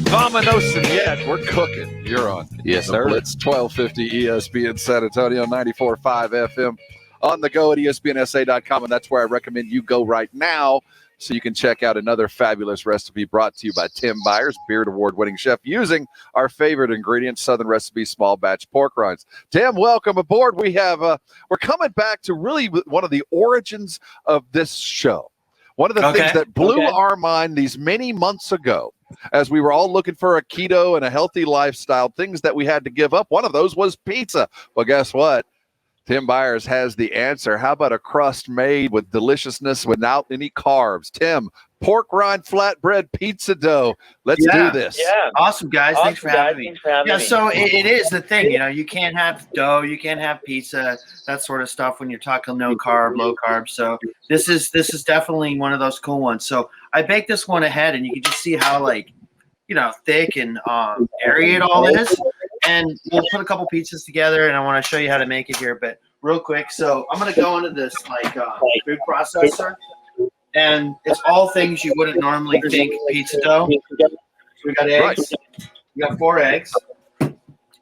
Vamanos and yet we're cooking. You're on. Yes, the sir. Blitz 1250 ESPN San Antonio, 94.5 FM. On the go at ESPNSA.com, and that's where I recommend you go right now so you can check out another fabulous recipe brought to you by Tim Byers, Beard Award-winning chef, using our favorite ingredient, Southern Recipe small batch pork rinds. Tim, welcome aboard. We're coming back to really one of the origins of this show. One of the things that blew our mind these many months ago, as we were all looking for a keto and a healthy lifestyle, things that we had to give up. One of those was pizza. Well, guess what? Tim Byers has the answer. How about a crust made with deliciousness without any carbs? Tim, pork rind flatbread pizza dough. Let's do this. Yeah. Awesome, guys. Thanks for having me. So it is the thing, you can't have dough, you can't have pizza, that sort of stuff when you're talking no carb, low carb. So this is definitely one of those cool ones. So I baked this one ahead, and you can just see how thick and airy it all is. And we'll put a couple pizzas together, and I want to show you how to make it here. But real quick, so I'm going to go into this food processor, and it's all things you wouldn't normally think pizza dough. So we got eggs. We got 4 eggs.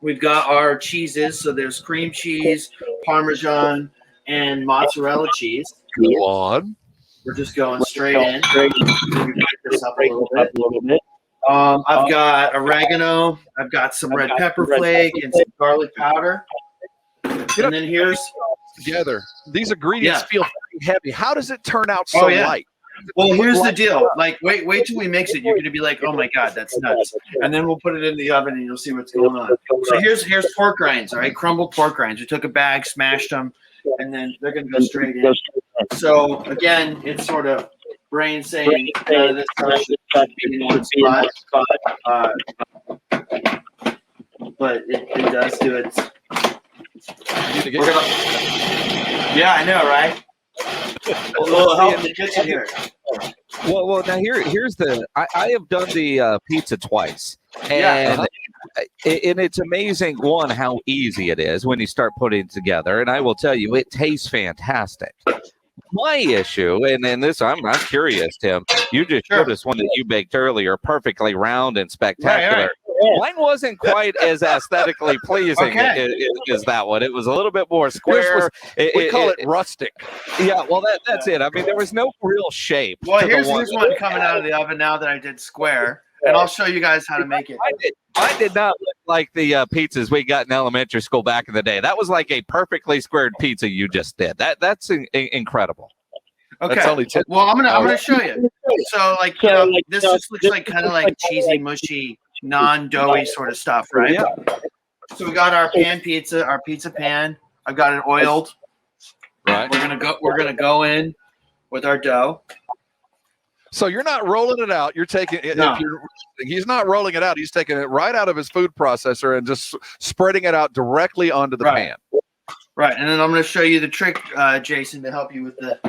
We've got our cheeses. So there's cream cheese, Parmesan, and mozzarella cheese. Go on. We're just going straight in. Maybe break this up a little bit. I've got oregano. I've got some red pepper flake and some garlic powder. And then here's together. These ingredients feel heavy. How does it turn out so light? Well, here's the deal. Wait till we mix it. You're going to be like, oh my God, that's nuts. And then we'll put it in the oven, and you'll see what's going on. So here's pork rinds. All right, crumbled pork rinds. We took a bag, smashed them, and then they're going to go straight in. So again, it's sort of brain saying this should be in one spot, but it does do it. Yeah, I know, right? A little help in the kitchen here. Well, now here's the. I have done the pizza twice, and it's amazing how easy it is when you start putting it together. And I will tell you, it tastes fantastic. My issue, and this, I'm curious, Tim. You just showed us one that you baked earlier, perfectly round and spectacular. Right. Mine wasn't quite as aesthetically pleasing as that one. It was a little bit more square. We call it rustic. Yeah, well, that's it. I mean, there was no real shape. Well, here's one coming out of the oven now that I did square, and I'll show you guys how to make it. I did not look like the pizzas we got in elementary school back in the day. That was like a perfectly squared pizza you just did. That's incredible. Okay. That's only 10. Well, I'm gonna show you. So this just looks like kind of like cheesy, mushy, non-doughy sort of stuff, right? Yeah. So we got our pizza pan. I've got it oiled. Right. We're gonna go in with our dough. So you're not rolling it out. You're taking it. No. He's not rolling it out. He's taking it right out of his food processor and just spreading it out directly onto the pan. Right, and then I'm going to show you the trick, Jason, to help you with the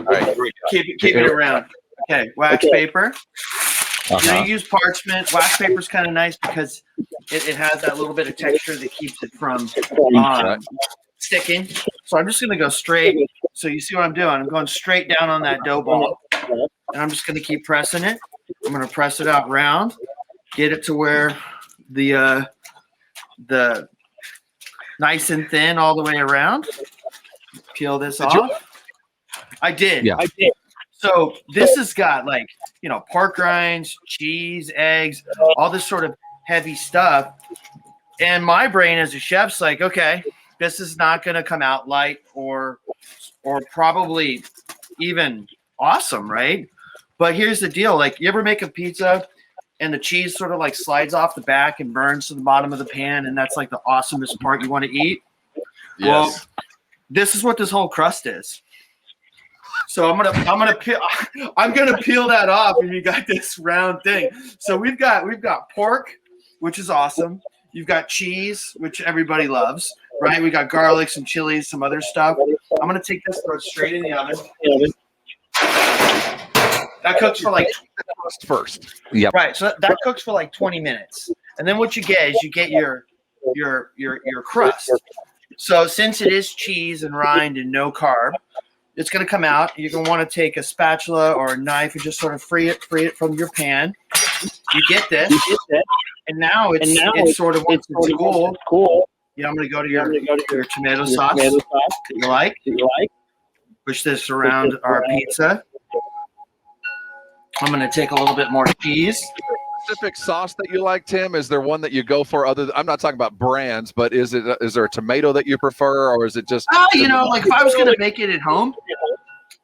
keep it around. Okay, wax paper. You're going to use parchment. Wax paper is kind of nice because it has that little bit of texture that keeps it from sticking. So I'm just going to go straight. So you see what I'm doing? I'm going straight down on that dough ball, and I'm just going to keep pressing it. I'm going to press it out round, get it to where the nice and thin all the way around. Peel this off. I did. Yeah. I did. So this has got pork rinds, cheese, eggs, all this sort of heavy stuff. And my brain as a chef's like, okay, this is not going to come out light or probably even awesome, right? But here's the deal. You ever make a pizza and the cheese sort of slides off the back and burns to the bottom of the pan, and that's the awesomest part you want to eat? Yes. Well, this is what this whole crust is. So I'm gonna peel that off, and you got this round thing. So we've got pork, which is awesome. You've got cheese, which everybody loves, right? We got garlic, some chilies, some other stuff. I'm gonna take this, throw it straight in the oven. That cooks for first. Yeah. Right. So that cooks for 20 minutes. And then what you get is you get your crust. So since it is cheese and rind and no carb, it's going to come out. You're going to want to take a spatula or a knife and just sort of free it from your pan. You get this. And now it's sort of once it's cool. Yeah, I'm going to go to your tomato sauce that you like. Push this around our pizza. I'm going to take a little bit more cheese. Specific sauce that you like, Tim? Is there one that you go for? I'm not talking about brands, but is there a tomato that you prefer, or is it just? Like if I was going to make it at home,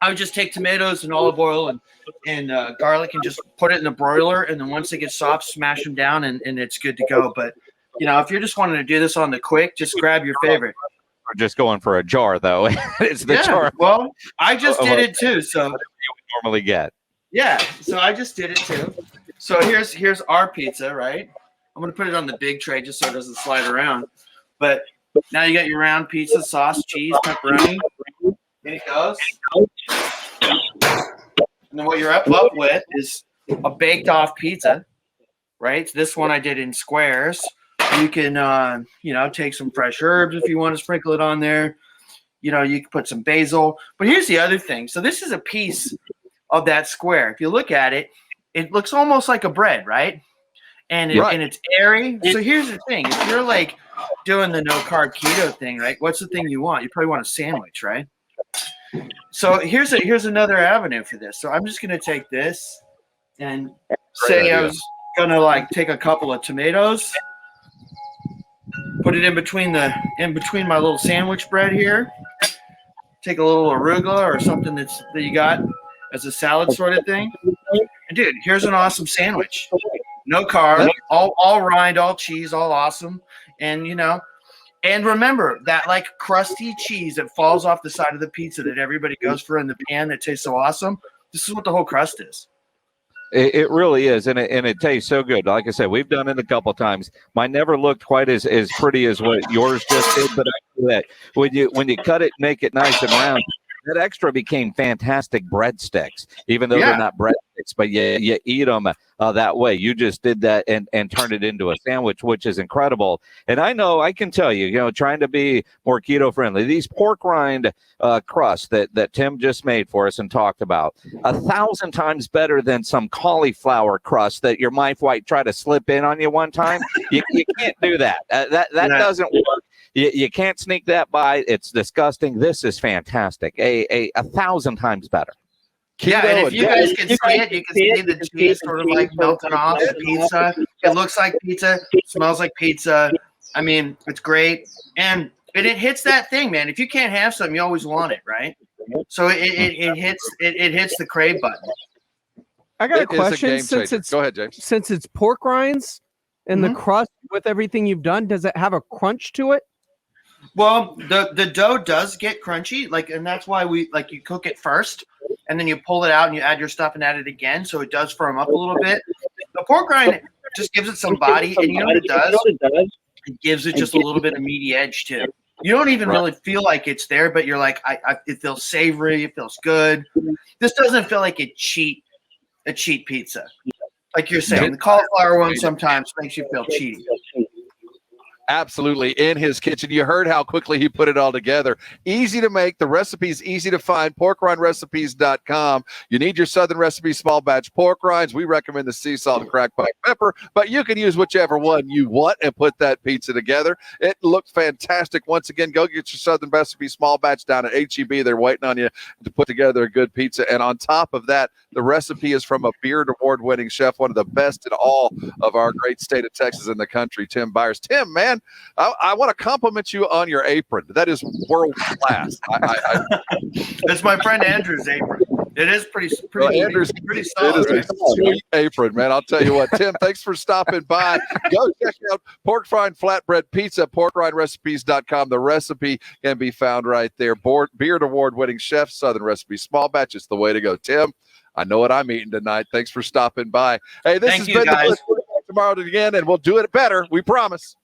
I would just take tomatoes and olive oil and garlic and just put it in the broiler, and then once they get soft, smash them down, and it's good to go. But if you're just wanting to do this on the quick, just grab your favorite. We're just going for a jar, though. It's the jar. Well, I just did it too. So you would normally get. Yeah, so I just did it too. So here's our pizza, right? I'm gonna put it on the big tray just so it doesn't slide around. But now you got your round pizza, sauce, cheese, pepperoni. In it goes. And then what you're up with is a baked off pizza, right? So this one I did in squares. You can take some fresh herbs if you want to sprinkle it on there. You can put some basil. But here's the other thing. So this is a piece of that square. If you look at it, it looks almost like a bread, right? And it's airy. So here's the thing: if you're like doing the no carb keto thing, right? What's the thing you want? You probably want a sandwich, right? So here's another avenue for this. So I'm just gonna take this and say I was gonna take a couple of tomatoes, put it in between my little sandwich bread here. Take a little arugula or something that you got as a salad sort of thing. And dude, here's an awesome sandwich. No carb, all rind, all cheese, all awesome. And and remember that crusty cheese that falls off the side of the pizza that everybody goes for in the pan that tastes so awesome. This is what the whole crust is. It really is, and it tastes so good. Like I said, we've done it a couple times. Mine never looked quite as pretty as what yours just did, but I know that when you cut it, make it nice and round, that extra became fantastic breadsticks, even though they're not breadsticks, but you eat them that way. You just did that and turned it into a sandwich, which is incredible. And I can tell you, trying to be more keto friendly, these pork rind crusts that Tim just made for us and talked about, 1,000 times better than some cauliflower crust that your wife might try to slip in on you one time. You can't do that. That doesn't work. You can't sneak that by. It's disgusting. This is fantastic. 1,000 times better. Yeah, and if you guys can see it, you can see the cheese sort of melting off the pizza. It looks like pizza. It smells like pizza. I mean, it's great. And it hits that thing, man. If you can't have something, you always want it, right? So it hits the crave button. I got a question. Go ahead, James. Since it's pork rinds and the crust with everything you've done, does it have a crunch to it? Well, the dough does get crunchy, and that's why you cook it first, and then you pull it out and you add your stuff and add it again, so it does firm up a little bit. The pork rind just gives it some body, and you know what it does? It gives it just a little bit of meaty edge too. You don't even really feel like it's there, but you're like, it feels savory, it feels good. This doesn't feel like a cheap pizza, like you're saying. The cauliflower one sometimes makes you feel cheaty. Absolutely. In his kitchen. You heard how quickly he put it all together. Easy to make. The recipe's easy to find. PorkRindRecipes.com. You need your Southern Recipe small batch pork rinds. We recommend the sea salt and cracked black pepper, but you can use whichever one you want and put that pizza together. It looked fantastic. Once again, go get your Southern Recipe small batch down at HEB. They're waiting on you to put together a good pizza. And on top of that, the recipe is from a Beard Award-winning chef, one of the best in all of our great state of Texas and the country, Tim Byers. Tim, man, I want to compliment you on your apron. That is world class. It's my friend Andrew's apron. It is pretty solid. It is a sweet apron, man. I'll tell you what. Tim, thanks for stopping by. Go check out Pork Rind Flatbread Pizza, PorkRindRecipes.com. The recipe can be found right there. Beard Award-winning chef, Southern Recipe small batch. It's the way to go. Tim, I know what I'm eating tonight. Thanks for stopping by. Hey, this has been the Blitz. Tomorrow again, and we'll do it better. We promise.